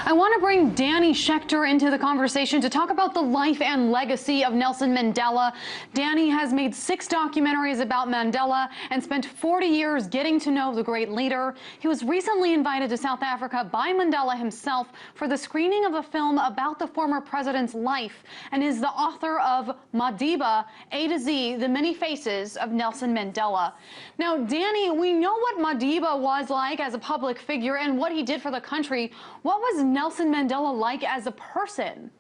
I want to bring Danny Schechter into the conversation to talk about the life and legacy of Nelson Mandela. Danny has made 6 documentaries about Mandela and spent 40 years getting to know the great leader. He was recently invited to South Africa by Mandela himself for the screening of a film about the former president's life, and is the author of Madiba A to Z, The Many Faces of Nelson Mandela. Now, Danny, we know what Madiba was like as a public figure and what he did for the country. What was Nelson Mandela like as a person?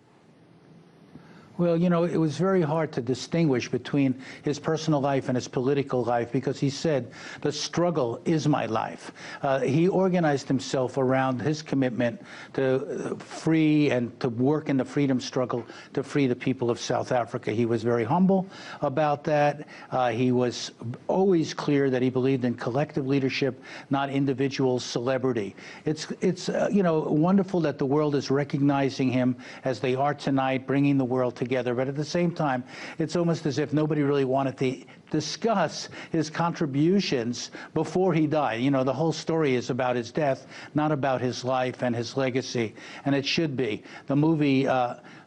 Well, you know, it was very hard to distinguish between his personal life and his political life, because he said, the struggle is my life. He organized himself around his commitment to free and to work in the freedom struggle to free the people of South Africa. He was very humble about that. He was always clear that he believed in collective leadership, not individual celebrity. It's you know, wonderful that the world is recognizing him as they are tonight, bringing the world together, but at the same time, it's almost as if nobody really wanted to discuss his contributions before he died. You know, the whole story is about his death, not about his life and his legacy, and it should be. The movie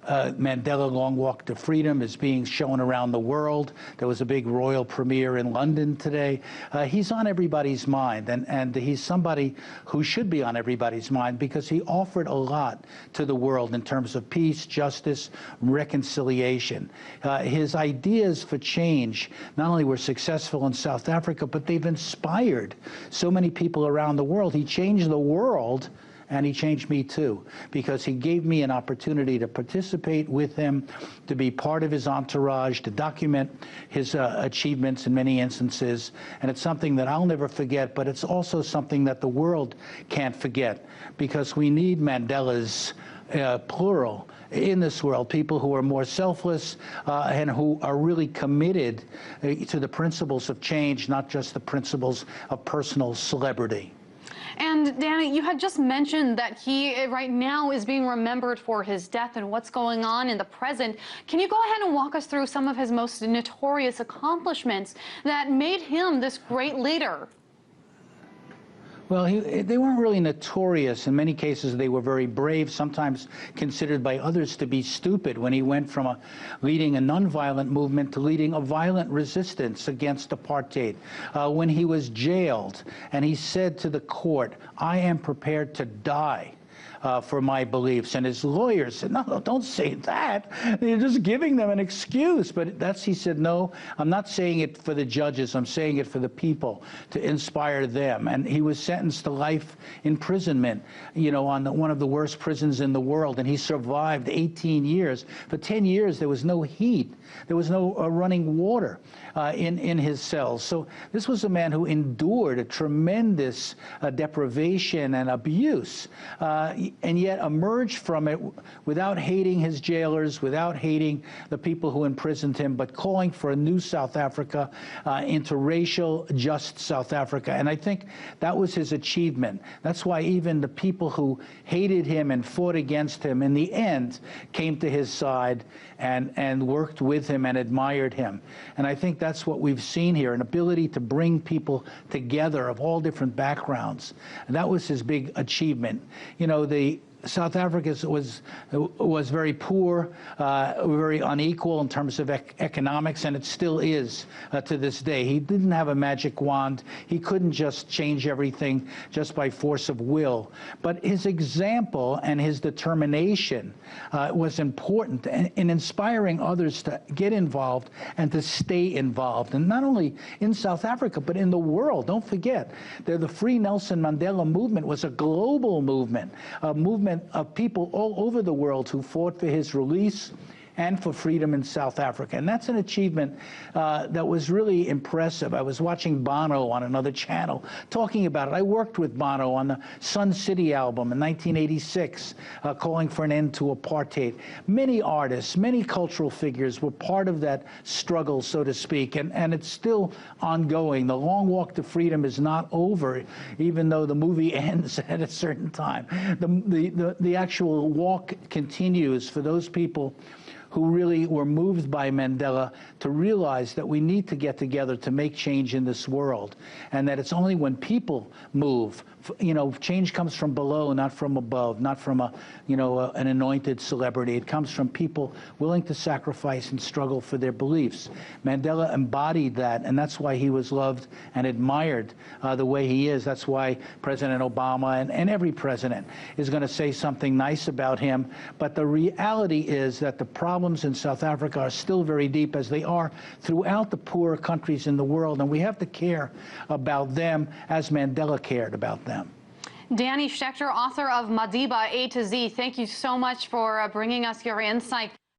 Mandela Long Walk to Freedom is being shown around the world. There was a big royal premiere in London today. He's on everybody's mind, and he's somebody who should be on everybody's mind, because he offered a lot to the world in terms of peace, justice, reconciliation. His ideas for change not only were successful in South Africa, but they've inspired so many people around the world. He changed the world, and he changed me too, because he gave me an opportunity to participate with him, to be part of his entourage, to document his achievements in many instances. And it's something that I'll never forget, but it's also something that the world can't forget, because we need Mandelas, plural, in this world, people who are more selfless and who are really committed to the principles of change, not just the principles of personal celebrity. And Danny, you had just mentioned that he right now is being remembered for his death and what's going on in the present. Can you go ahead and walk us through some of his most notorious accomplishments that made him this great leader? Well, they weren't really notorious. In many cases, they were very brave, sometimes considered by others to be stupid, when he went from leading a nonviolent movement to leading a violent resistance against apartheid. When he was jailed, and he said to the court, "I am prepared to die for my beliefs." And his lawyers said, no, don't say that. You're just giving them an excuse. But he said, no, I'm not saying it for the judges. I'm saying it for the people, to inspire them. And he was sentenced to life imprisonment, you know, on one of the worst prisons in the world. And he survived 18 years. For 10 years, there was no heat. There was no running water in his cells. So this was a man who endured a tremendous deprivation and abuse, and yet emerged from it without hating his jailers, without hating the people who imprisoned him, but calling for a new South Africa, interracial, just South Africa. And I think that was his achievement. That's why even the people who hated him and fought against him, in the end, came to his side and worked with him and admired him. And I think that's what we've seen here, an ability to bring people together of all different backgrounds. And that was his big achievement. You know, South Africa was very poor, very unequal in terms of economics, and it still is to this day. He didn't have a magic wand. He couldn't just change everything just by force of will. But his example and his determination was important in inspiring others to get involved and to stay involved. And not only in South Africa, but in the world. Don't forget, the Free Nelson Mandela movement was a global movement, a movement of people all over the world who fought for his release and for freedom in South Africa. And that's an achievement that was really impressive. I was watching Bono on another channel talking about it. I worked with Bono on the Sun City album in 1986, calling for an end to apartheid. Many artists, many cultural figures were part of that struggle, so to speak, and it's still ongoing. The long walk to freedom is not over, even though the movie ends at a certain time. The actual walk continues for those people who really were moved by Mandela to realize that we need to get together to make change in this world, and that it's only when people move, you know, change comes from below, not from above, not from a, you know, an anointed celebrity. It comes from people willing to sacrifice and struggle for their beliefs. Mandela embodied that, and that's why he was loved and admired the way he is. That's why President Obama and every president is going to say something nice about him. But the reality is that the problems in South Africa are still very deep, as they are throughout the poorer countries in the world, and we have to care about them as Mandela cared about them. Danny Schechter, author of Madiba A to Z, thank you so much for bringing us your insight.